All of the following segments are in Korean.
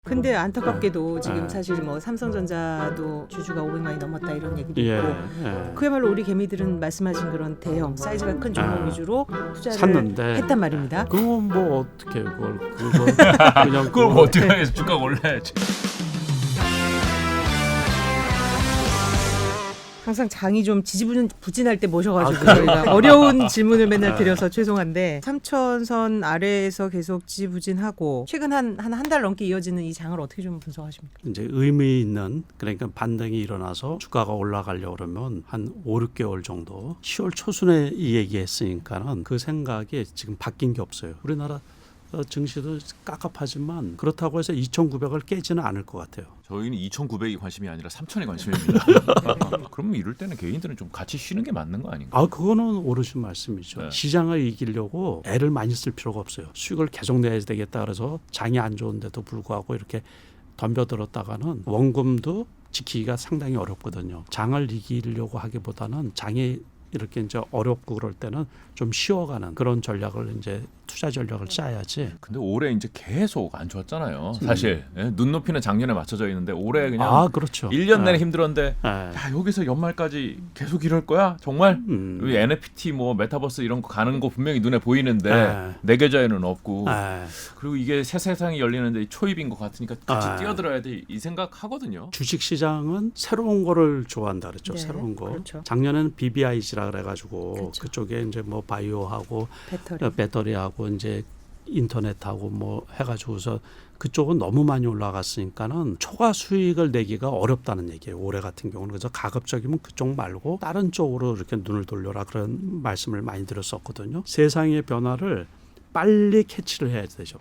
근데 안타깝게도 지금 사실 뭐 삼성전자도 주주가 500만이 넘었다 이런 얘기도 있고 그야말로 우리 개미들은 말씀하신 그런 대형 사이즈가 큰 종목 위주로 투자를 샀는데 했단 말입니다. 그건 뭐 어떻게 그걸 그냥 그걸 뭐 어떻게 하겠어? 주가 올라야지. 항상 장이 좀 지지부진할 때 모셔가지고 저희가 어려운 질문을 맨날 드려서 죄송한데 3,000선 아래에서 계속 지지부진하고 최근 한 달 넘게 이어지는 이 장을 어떻게 좀 분석하십니까? 이제 의미 있는 그러니까 반등이 일어나서 주가가 올라가려고 그러면 한 5, 6개월 정도 10월 초순에 이 얘기했으니까는 그 생각이 지금 바뀐 게 없어요. 우리나라 증시도 깝깝하지만 그렇다고 해서 2,900을 깨지는 않을 것 같아요. 저희는 2,900이 관심이 아니라 3,000이 관심입니다. 그러면 이럴 때는 개인들은 좀 같이 쉬는 게 맞는 거 아닌가? 아, 그거는 옳으신 말씀이죠. 네. 시장을 이기려고 애를 많이 쓸 필요가 없어요. 수익을 계속 내야 되겠다 그래서 장이 안 좋은데도 불구하고 이렇게 덤벼들었다가는 원금도 지키기가 상당히 어렵거든요. 장을 이기려고 하기보다는 장이 이렇게 이제 어렵고 그럴 때는 좀 쉬어가는 그런 전략을 이제 투자 전략을 짜야지. 근데 올해 이제 계속 안 좋았잖아요. 사실 눈높이는 작년에 맞춰져 있는데 올해 그냥 그렇죠. 1년 내내 힘들었는데 야, 여기서 연말까지 계속 이럴 거야? 정말? 우리 NFT 뭐 메타버스 이런 거 가는 거 분명히 눈에 보이는데 내 계좌에는 없고 그리고 이게 새 세상이 열리는데 초입인 것 같으니까 같이 뛰어들어야 돼 이 생각 하거든요. 주식 시장은 새로운 거를 좋아한다 그랬죠. 네, 새로운 거. 그렇죠. 작년에는 BBIG라 그래가지고 그렇죠. 그쪽에 이제 뭐 바이오하고 배터리. 배터리하고 이제 인터넷하고 뭐 해가지고서 그쪽은 너무 많이 올라갔으니까는 초과 수익을 내기가 어렵다는 얘기예요. 올해 같은 경우는. 그래서 가급적이면 그쪽 말고 다른 쪽으로 이렇게 눈을 돌려라 그런 말씀을 많이 드렸었거든요. 세상의 변화를 빨리 캐치를 해야 되죠.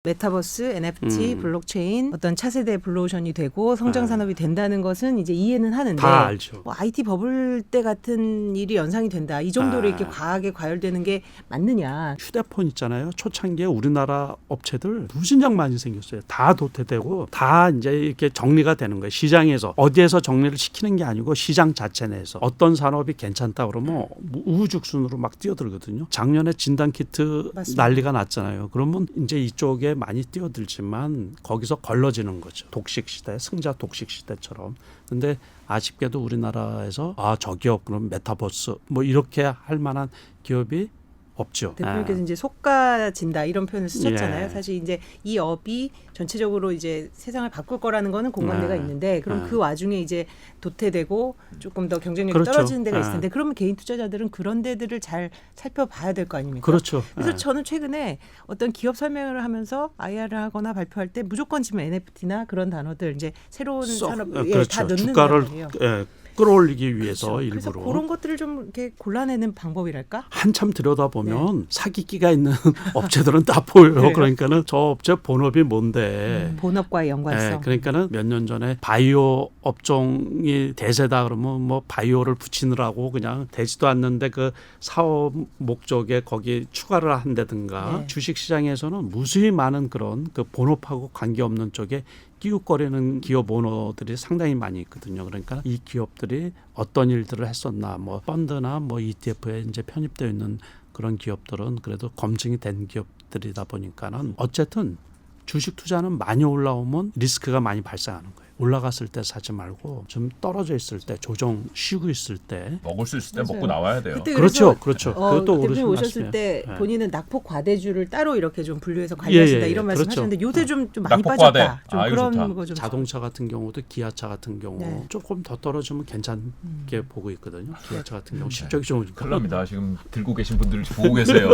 메타버스, NFT, 블록체인 어떤 차세대 블루오션이 되고 성장 산업이 된다는 것은 이제 이해는 하는데 다 알죠. 뭐 IT 버블 때 같은 일이 연상이 된다. 이 정도로 이렇게 과하게 과열되는 게 맞느냐. 휴대폰 있잖아요. 초창기에 우리나라 업체들 무진장 많이 생겼어요. 다 도태되고 다 이제 이렇게 정리가 되는 거예요. 시장에서 어디에서 정리를 시키는 게 아니고 시장 자체 내에서 어떤 산업이 괜찮다 그러면 우후죽순으로 막 뛰어들거든요. 작년에 진단키트 맞습니다. 난리가 났잖아요. 그러면 이제 이쪽에 많이 뛰어들지만 거기서 걸러지는 거죠. 독식 시대, 승자 독식 시대처럼. 근데 아쉽게도 우리나라에서 저 기업 그럼 메타버스 뭐 이렇게 할 만한 기업이 없죠. 대표님께서 이제 속가진다 이런 표현을 쓰셨잖아요. 예. 사실 이제 이 업이 전체적으로 이제 세상을 바꿀 거라는 거는 공감대가 있는데 그럼 그 와중에 이제 도태되고 조금 더 경쟁력이 그렇죠. 떨어지는 데가 있을 텐데 그러면 개인 투자자들은 그런 데들을 잘 살펴봐야 될 거 아닙니까? 그렇죠. 그래서 저는 최근에 어떤 기업 설명을 하면서 IR을 하거나 발표할 때 무조건 지금 NFT나 그런 단어들 이제 새로운 산업 그렇죠. 다 넣는 주가를 거예요. 끌어올리기 위해서 그렇죠. 일부러. 그래서 그런 것들을 좀 이렇게 골라내는 방법이랄까? 한참 들여다보면 사기기가 있는 업체들은 다 보여요. 그래요? 그러니까는 저 업체 본업이 뭔데. 본업과의 연관성. 그러니까는 몇 년 전에 바이오 업종이 대세다 그러면 뭐 바이오를 붙이느라고 그냥 되지도 않는데 그 사업 목적에 거기 추가를 한다든가 주식시장에서는 무수히 많은 그런 그 본업하고 관계없는 쪽에 끼웃거리는 기업 오너들이 상당히 많이 있거든요. 그러니까 이 기업들이 어떤 일들을 했었나, 뭐 펀드나 뭐 ETF에 이제 편입되어 있는 그런 기업들은 그래도 검증이 된 기업들이다 보니까는 어쨌든 주식 투자는 많이 올라오면 리스크가 많이 발생하는 거예요. 올라갔을 때 사지 말고 좀 떨어져 있을 때 조정 쉬고 있을 때 먹을 수 있을 때 맞아요. 먹고 나와야 돼요. 그때 그렇죠. 그래서, 그것도 대표님 오르신 오셨을 말씀이에요. 때 본인은 낙폭 과대주를 따로 이렇게 좀 분류해서 관리하신다 이런 말씀 그렇죠. 하셨는데 요새 좀 많이 낙폭 빠졌다. 과대. 좀 이거 그런 좋다. 거 좀 자동차 같은 경우도 기아차 같은 경우 조금 더 떨어지면 괜찮게 보고 있거든요. 기아차 같은 경우 실적이 좋으니까. 큰일 납니다. 지금 들고 계신 분들 보고 계세요.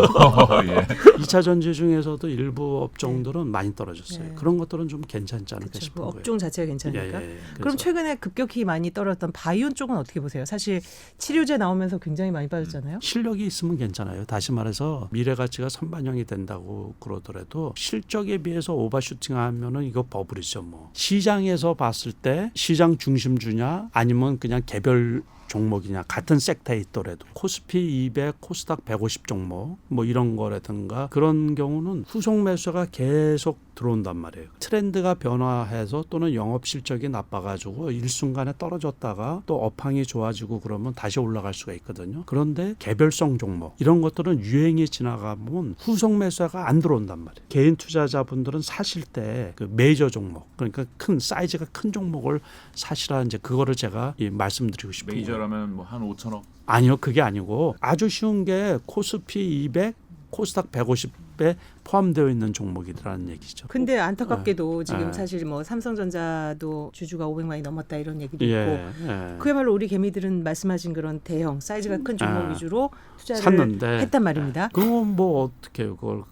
예. 2차 전지 중에서도 일부 업종들은 많이 떨어졌어요. 그런 것들은 좀 괜찮지 않을까 그렇죠. 싶은 그 거예요. 업종 자체가 괜찮으니까. 그래서 그럼 최근에 급격히 많이 떨어졌던 바이오 쪽은 어떻게 보세요? 사실 치료제 나오면서 굉장히 많이 빠졌잖아요. 실력이 있으면 괜찮아요. 다시 말해서 미래 가치가 선반영이 된다고 그러더라도 실적에 비해서 오버슈팅하면은 이거 버블이죠. 뭐 시장에서 봤을 때 시장 중심주냐 아니면 그냥 개별 종목이냐 같은 섹터에 있더라도 코스피 200, 코스닥 150 종목 뭐 이런 거라든가 그런 경우는 후속 매수가 계속 들어온단 말이에요. 트렌드가 변화해서 또는 영업 실적이 나빠가지고 일순간에 떨어졌다가 또 업황이 좋아지고 그러면 다시 올라갈 수가 있거든요. 그런데 개별성 종목 이런 것들은 유행이 지나가면 후속 매수가 안 들어온단 말이에요. 개인 투자자분들은 사실 때 그 메이저 종목 그러니까 큰 사이즈가 큰 종목을 사시라 이제 그거를 제가 말씀드리고 싶은 거예요. 메이저라면 뭐 한 5천억. 아니요, 그게 아니고 아주 쉬운 게 코스피 200, 코스닥 150에 포함되어 있는 종목이라는 얘기죠. 근데 안타깝게도 지금 네. 사실 뭐 삼성전자도 주주가 500만이 넘었다 이런 얘기도 예, 있고 예. 그야말로 우리 개미들은 말씀하신 그런 대형 사이즈가 큰 종목 위주로 투자를 샀는데 했단 말입니다. 그건 뭐 어떻게 해요? 그걸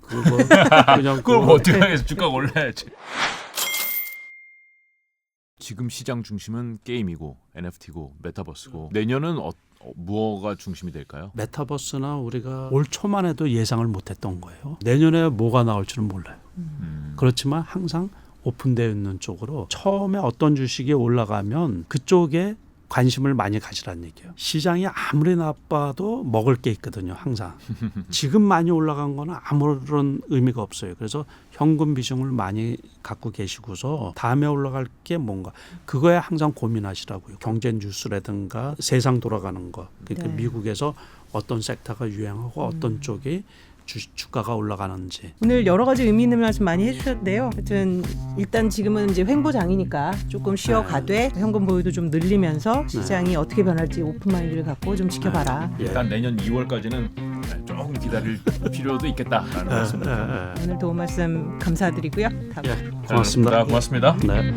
그냥 그걸 뭐 어떻게 해서 주가가 올라야지. 지금 시장 중심은 게임이고 NFT고 메타버스고 내년은 무엇가 중심이 될까요? 메타버스나 우리가 올 초만 해도 예상을 못했던 거예요. 내년에 뭐가 나올지는 몰라요. 그렇지만 항상 오픈되어 있는 쪽으로 처음에 어떤 주식이 올라가면 그쪽에 관심을 많이 가지라는 얘기예요. 시장이 아무리 나빠도 먹을 게 있거든요. 항상. 지금 많이 올라간 거는 아무런 의미가 없어요. 그래서 현금 비중을 많이 갖고 계시고서 다음에 올라갈 게 뭔가 그거에 항상 고민하시라고요. 경제 뉴스라든가 세상 돌아가는 거. 그러니까 네. 미국에서 어떤 섹터가 유행하고 어떤 쪽이 주가가 올라가는지. 오늘 여러 가지 의미 있는 말씀 많이 해주셨는데요. 하여튼 일단 지금은 이제 횡보장이니까 조금 쉬어가되 현금 보유도 좀 늘리면서 시장이 어떻게 변할지 오픈 마인드를 갖고 좀 지켜봐라. 일단 내년 2월까지는 조금 기다릴 필요도 있겠다라는 말씀입니다. 오늘 도움 말씀 감사드리고요. 다음 고맙습니다. 고맙습니다. 네.